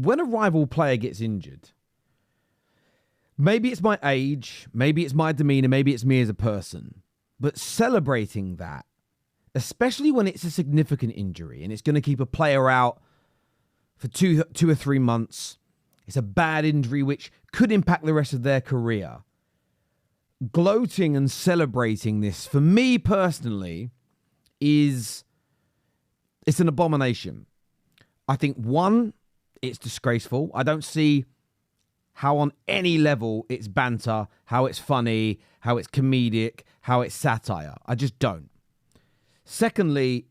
when a rival player gets injured, maybe it's my age, maybe it's my demeanor, maybe it's me as a person, but celebrating that, especially when it's a significant injury and it's going to keep a player out for two or 3 months, it's a bad injury which could impact the rest of their career. Gloating and celebrating this, for me personally, it's an abomination. I think, one, it's disgraceful. I don't see how on any level it's banter, how it's funny, how it's comedic, how it's satire. I just don't. Secondly,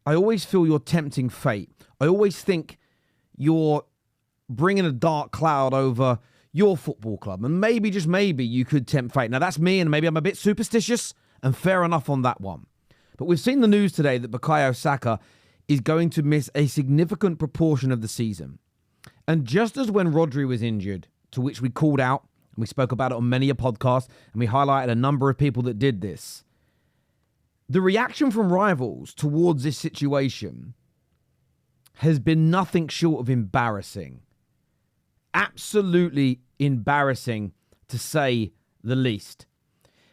I always feel you're tempting fate. I always think you're bringing a dark cloud over your football club. And maybe, just maybe, you could tempt fate. Now, that's me, and maybe I'm a bit superstitious, and fair enough on that one. But we've seen the news today that Bukayo Saka is going to miss a significant proportion of the season. And just as when Rodri was injured, to which we called out, and we spoke about it on many a podcast, and we highlighted a number of people that did this, the reaction from rivals towards this situation has been nothing short of embarrassing. Absolutely embarrassing, to say the least.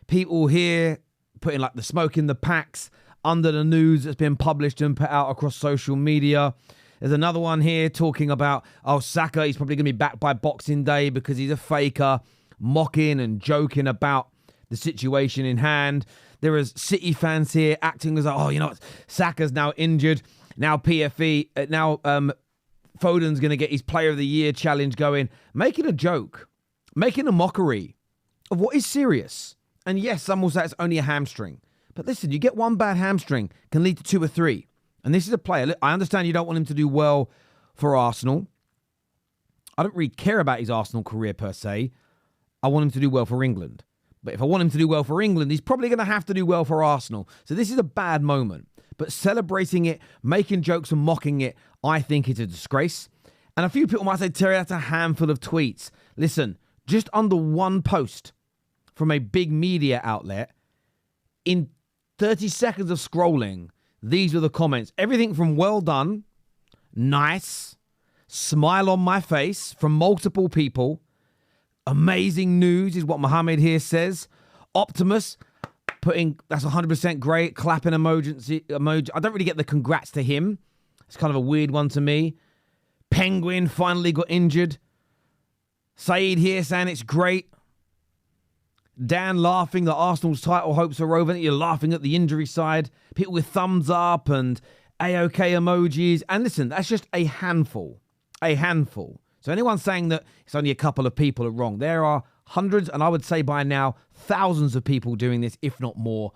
People here putting like the smoke in the packs under the news that's been published and put out across social media. There's another one here talking about, Saka, he's probably going to be back by Boxing Day because he's a faker, mocking and joking about the situation in hand. There is City fans here acting as, Saka's now injured. Now PFE, now Foden's going to get his Player of the Year challenge going. Making a joke, making a mockery of what is serious. And yes, some will say it's only a hamstring. But listen, you get one bad hamstring, can lead to 2 or 3. And this is a player. I understand you don't want him to do well for Arsenal. I don't really care about his Arsenal career per se. I want him to do well for England. But if I want him to do well for England, he's probably going to have to do well for Arsenal. So this is a bad moment. But celebrating it, making jokes and mocking it, I think it's a disgrace. And a few people might say, Terry, that's a handful of tweets. Listen, just under one post from a big media outlet, in 30 seconds of scrolling, these were the comments. Everything from well done, nice, smile on my face from multiple people. Amazing news is what Mohammed here says. Optimus putting, that's 100% great, clapping emoji. I don't really get the congrats to him. It's kind of a weird one to me. Penguin finally got injured. Saeed here saying it's great. Dan laughing that Arsenal's title hopes are over. You're laughing at the injury side. People with thumbs up and A-OK emojis. And listen, that's just a handful. A handful. So anyone saying that it's only a couple of people are wrong. There are hundreds, and I would say by now, thousands of people doing this, if not more.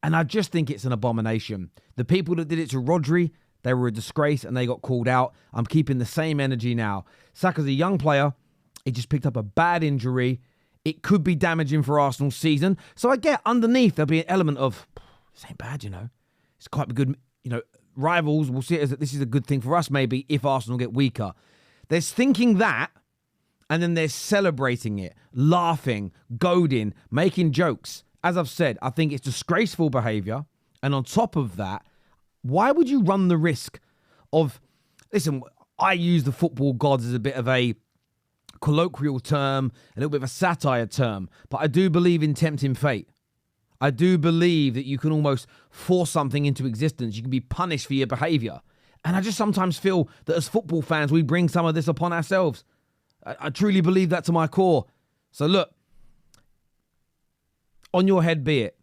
And I just think it's an abomination. The people that did it to Rodri, they were a disgrace and they got called out. I'm keeping the same energy now. Saka's a young player. He just picked up a bad injury. It could be damaging for Arsenal's season. So I get underneath there'll be an element of, this ain't bad, It's quite good, rivals will see it as that this is a good thing for us maybe if Arsenal get weaker. There's thinking that, and then there's celebrating it, laughing, goading, making jokes. As I've said, I think it's disgraceful behaviour. And on top of that, why would you run the risk of, listen, I use the football gods as a bit of a colloquial term, a little bit of a satire term, but I do believe in tempting fate. I do believe that you can almost force something into existence. You can be punished for your behaviour. And I just sometimes feel that as football fans, we bring some of this upon ourselves. I truly believe that to my core. So look, on your head be it.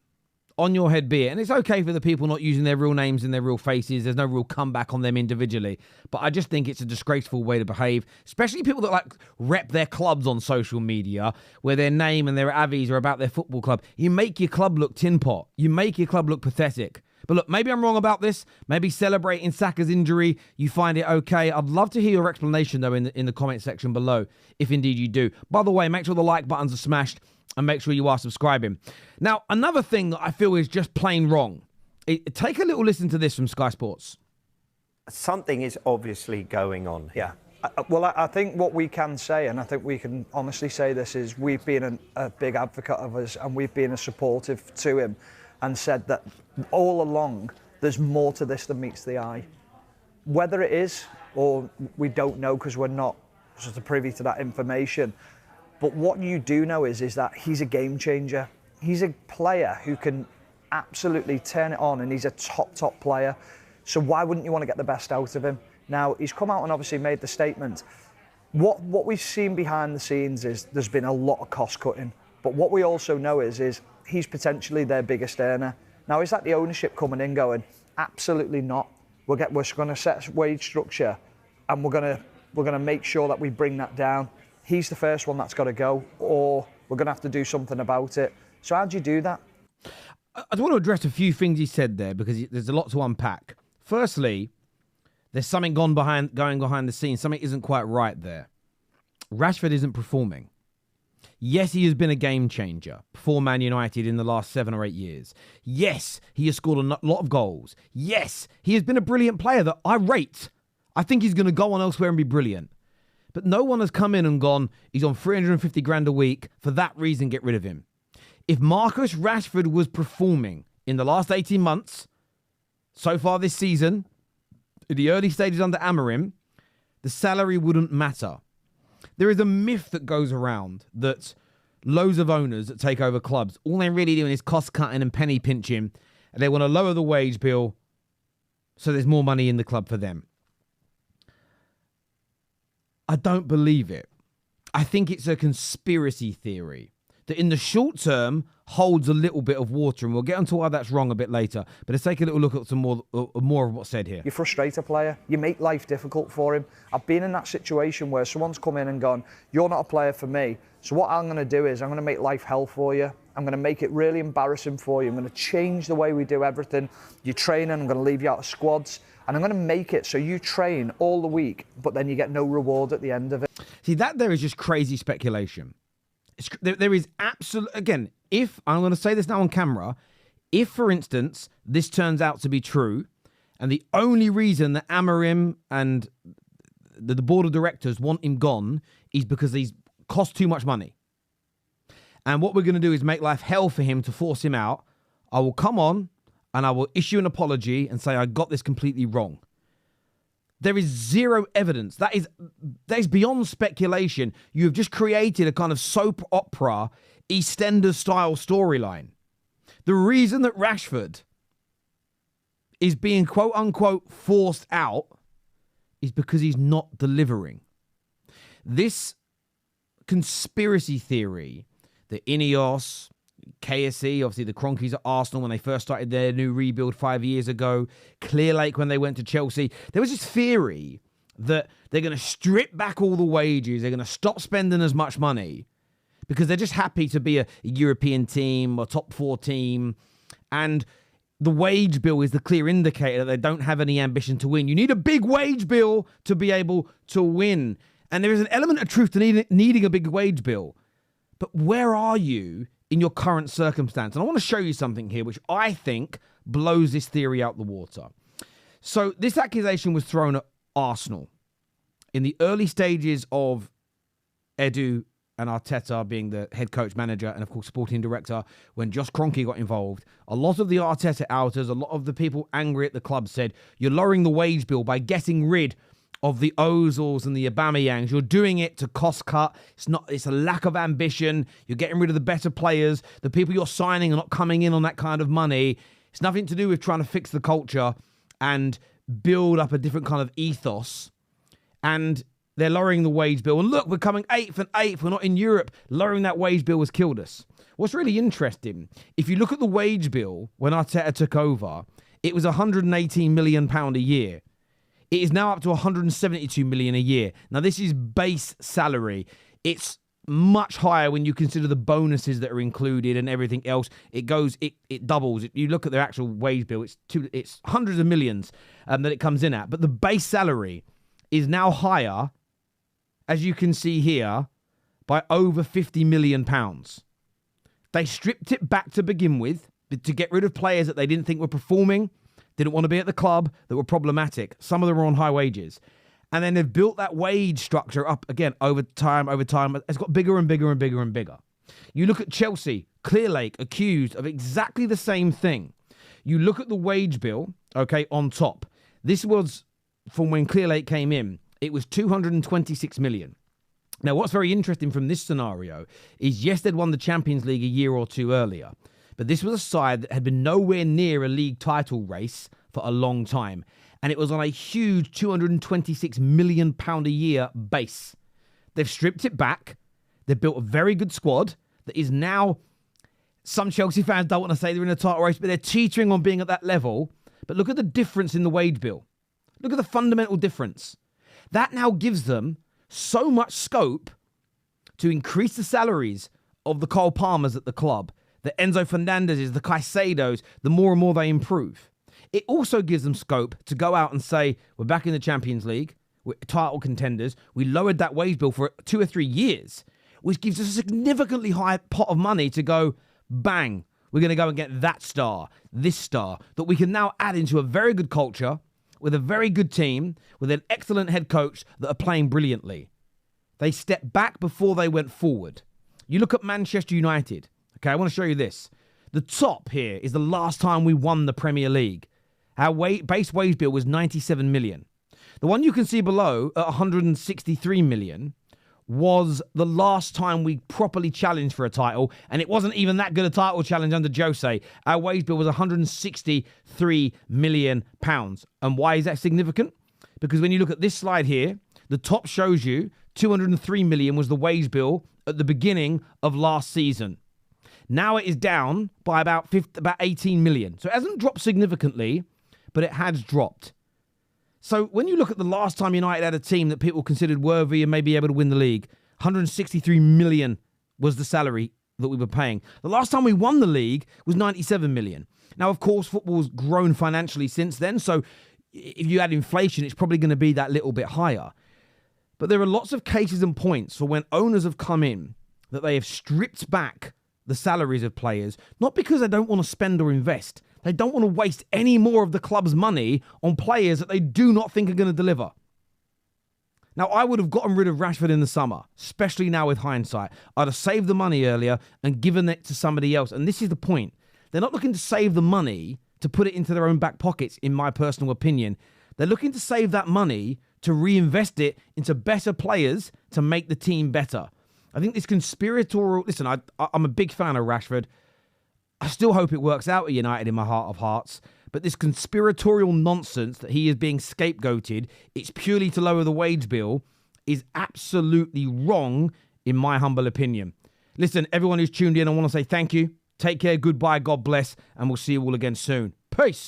On your head be it. And it's okay for the people not using their real names and their real faces. There's no real comeback on them individually. But I just think it's a disgraceful way to behave, especially people that rep their clubs on social media, where their name and their avies are about their football club. You make your club look tin pot. You make your club look pathetic. But look, maybe I'm wrong about this. Maybe celebrating Saka's injury, you find it okay. I'd love to hear your explanation, though, in the comment section below, if indeed you do. By the way, make sure the like buttons are smashed and make sure you are subscribing. Now, another thing that I feel is just plain wrong. Take a little listen to this from Sky Sports. Something is obviously going on here. Well, I think what we can say, and I think we can honestly say this, is we've been a big advocate of us and we've been a supportive to him and said that all along there's more to this than meets the eye. Whether it is or we don't know because we're not sort of privy to that information. But what you do know is that he's a game changer. He's a player who can absolutely turn it on, and he's a top player. So why wouldn't you want to get the best out of him? Now, he's come out and obviously made the statement. What we've seen behind the scenes is there's been a lot of cost cutting. But what we also know is he's potentially their biggest earner. Now, is that the ownership coming in going, absolutely not. We're going to set a wage structure, and we're going to make sure that we bring that down. He's the first one that's got to go, or we're going to have to do something about it. So how do you do that? I want to address a few things he said there, because there's a lot to unpack. Firstly, there's something going behind the scenes. Something isn't quite right there. Rashford isn't performing. Yes, he has been a game changer for Man United in the last 7 or 8 years. Yes, he has scored a lot of goals. Yes, he has been a brilliant player that I rate. I think he's going to go on elsewhere and be brilliant. But no one has come in and gone, he's on 350 grand a week. For that reason, get rid of him. If Marcus Rashford was performing in the last 18 months, so far this season, in the early stages under Amorim, the salary wouldn't matter. There is a myth that goes around that loads of owners that take over clubs, all they're really doing is cost cutting and penny pinching, and they want to lower the wage bill so there's more money in the club for them. I don't believe it. I think it's a conspiracy theory that in the short term holds a little bit of water, and we'll get onto why that's wrong a bit later. But let's take a little look at some more of what's said here. You frustrate a player. You make life difficult for him. I've been in that situation where someone's come in and gone, you're not a player for me. So what I'm going to do is I'm going to make life hell for you. I'm going to make it really embarrassing for you. I'm going to change the way we do everything. You're training, I'm going to leave you out of squads. And I'm going to make it so you train all the week, but then you get no reward at the end of it. See, that there is just crazy speculation. There is absolute, again, if, I'm going to say this now on camera, if, for instance, this turns out to be true, and the only reason that Amorim and the board of directors want him gone is because he's cost too much money. And what we're going to do is make life hell for him to force him out. I will come on and I will issue an apology and say I got this completely wrong. There is zero evidence. That is beyond speculation. You have just created a kind of soap opera, EastEnders-style storyline. The reason that Rashford is being quote-unquote forced out is because he's not delivering. This conspiracy theory that Ineos, KSE, obviously the Cronkies at Arsenal when they first started their new rebuild 5 years ago, Clearlake when they went to Chelsea, there was this theory that they're going to strip back all the wages, they're going to stop spending as much money because they're just happy to be a European team or top 4 team, and the wage bill is the clear indicator that they don't have any ambition to win. You need a big wage bill to be able to win, and there is an element of truth to needing a big wage bill. But where are you in your current circumstance? And I want to show you something here which I think blows this theory out the water. So this accusation was thrown at Arsenal in the early stages of Edu and Arteta being the head coach, manager, and of course sporting director. When Josh Kroenke got involved, a lot of the Arteta outers, a lot of the people angry at the club said, you're lowering the wage bill by getting rid of the Ozils and the Aubameyangs. You're doing it to cost cut. It's a lack of ambition. You're getting rid of the better players. The people you're signing are not coming in on that kind of money. It's nothing to do with trying to fix the culture and build up a different kind of ethos. And they're lowering the wage bill. And look, we're coming 8th and 8th. We're not in Europe. Lowering that wage bill has killed us. What's really interesting, if you look at the wage bill when Arteta took over, it was £118 million a year. It is now up to 172 million a year. Now, this is base salary. It's much higher when you consider the bonuses that are included and everything else. It doubles. If you look at their actual wage bill, it's hundreds of millions that it comes in at. But the base salary is now higher, as you can see here, by over £50 million. They stripped it back to begin with to get rid of players that they didn't think were performing, didn't want to be at the club, that were problematic. Some of them were on high wages. And then they've built that wage structure up again over time. It's got bigger and bigger and bigger and bigger. You look at Chelsea, Clearlake, accused of exactly the same thing. You look at the wage bill, okay, on top. This was from when Clearlake came in. It was 226 million. Now, what's very interesting from this scenario is, yes, they'd won the Champions League a year or two earlier, but this was a side that had been nowhere near a league title race for a long time. And it was on a huge £226 million a year base. They've stripped it back. They've built a very good squad that is now, some Chelsea fans don't want to say they're in a title race, but they're teetering on being at that level. But look at the difference in the wage bill. Look at the fundamental difference. That now gives them so much scope to increase the salaries of the Cole Palmers at the club, the Enzo Fernandezes, the Caicedos, the more and more they improve. It also gives them scope to go out and say, we're back in the Champions League, we're title contenders, we lowered that wage bill for 2 or 3 years, which gives us a significantly high pot of money to go, bang, we're going to go and get that star, this star, that we can now add into a very good culture, with a very good team, with an excellent head coach that are playing brilliantly. They stepped back before they went forward. You look at Manchester United. Okay, I want to show you this. The top here is the last time we won the Premier League. Our base wage bill was 97 million. The one you can see below at 163 million was the last time we properly challenged for a title, and it wasn't even that good a title challenge under Jose. Our wage bill was £163 million. And why is that significant? Because when you look at this slide here, the top shows you 203 million was the wage bill at the beginning of last season. Now it is down by about 18 million. So it hasn't dropped significantly, but it has dropped. So when you look at the last time United had a team that people considered worthy and maybe able to win the league, 163 million was the salary that we were paying. The last time we won the league was 97 million. Now, of course, football's grown financially since then. So if you add inflation, it's probably going to be that little bit higher. But there are lots of cases and points for when owners have come in that they have stripped back the salaries of players, not because they don't want to spend or invest. They don't want to waste any more of the club's money on players that they do not think are going to deliver. Now, I would have gotten rid of Rashford in the summer, especially now with hindsight. I'd have saved the money earlier and given it to somebody else. And this is the point. They're not looking to save the money to put it into their own back pockets, in my personal opinion. They're looking to save that money to reinvest it into better players to make the team better. I think this conspiratorial... Listen, I'm a big fan of Rashford. I still hope it works out at United in my heart of hearts. But this conspiratorial nonsense that he is being scapegoated, it's purely to lower the wage bill, is absolutely wrong, in my humble opinion. Listen, everyone who's tuned in, I want to say thank you. Take care, goodbye, God bless, and we'll see you all again soon. Peace.